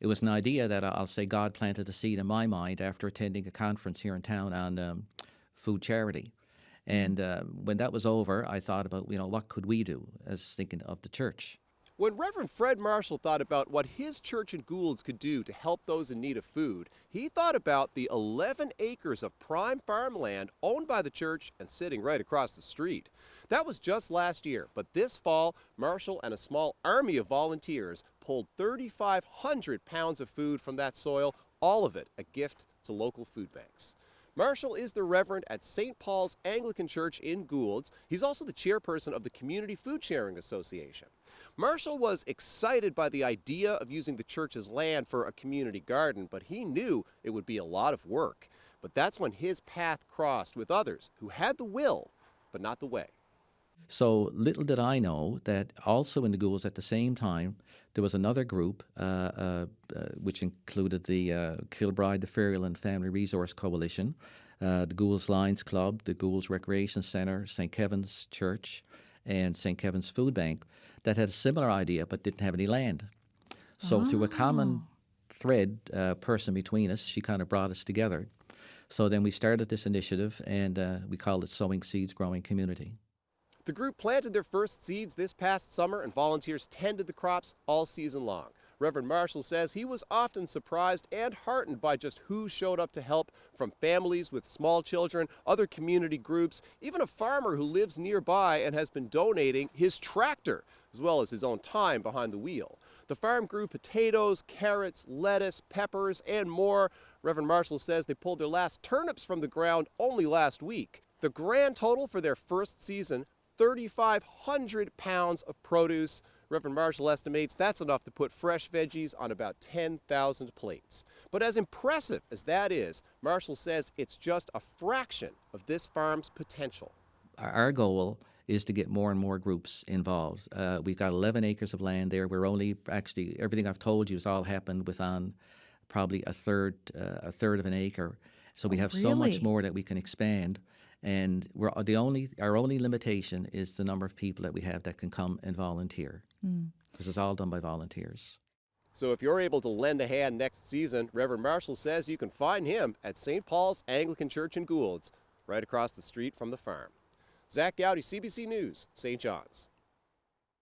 it was an idea that I'll say God planted a seed in my mind after attending a conference here in town on food charity. And when that was over, I thought about, what could we do as thinking of the church. When Reverend Fred Marshall thought about what his church in Goulds could do to help those in need of food, he thought about the 11 acres of prime farmland owned by the church and sitting right across the street. That was just last year, but this fall, Marshall and a small army of volunteers pulled 3,500 pounds of food from that soil, all of it a gift to local food banks. Marshall is the Reverend at St. Paul's Anglican Church in Goulds. He's also the chairperson of the Community Food Sharing Association. Marshall was excited by the idea of using the church's land for a community garden, but he knew it would be a lot of work. But that's when his path crossed with others who had the will, but not the way. So little did I know that also in the Goulds at the same time, there was another group which included the Kilbride, the Fairland Family Resource Coalition, the Goulds Lions Club, the Goulds Recreation Centre, St. Kevin's Church, and St. Kevin's Food Bank that had a similar idea but didn't have any land. So through a common thread person between us, she kind of brought us together. So then we started this initiative, and we called it Sowing Seeds, Growing Community. The group planted their first seeds this past summer, and volunteers tended the crops all season long. Reverend Marshall says he was often surprised and heartened by just who showed up to help, from families with small children, other community groups, even a farmer who lives nearby and has been donating his tractor, as well as his own time behind the wheel. The farm grew potatoes, carrots, lettuce, peppers, and more. Reverend Marshall says they pulled their last turnips from the ground only last week. The grand total for their first season, 3,500 pounds of produce. Reverend Marshall estimates that's enough to put fresh veggies on about 10,000 plates. But as impressive as that is, Marshall says it's just a fraction of this farm's potential. Our goal is to get more and more groups involved. We've got 11 acres of land there. We're only, actually, everything I've told you has all happened within probably a third of an acre. So we have so much more that we can expand. And our only limitation is the number of people that we have that can come and volunteer, because it's all done by volunteers. So if you're able to lend a hand next season, Reverend Marshall says you can find him at St. Paul's Anglican Church in Goulds, right across the street from the farm. Zach Gowdy, CBC News, St. John's.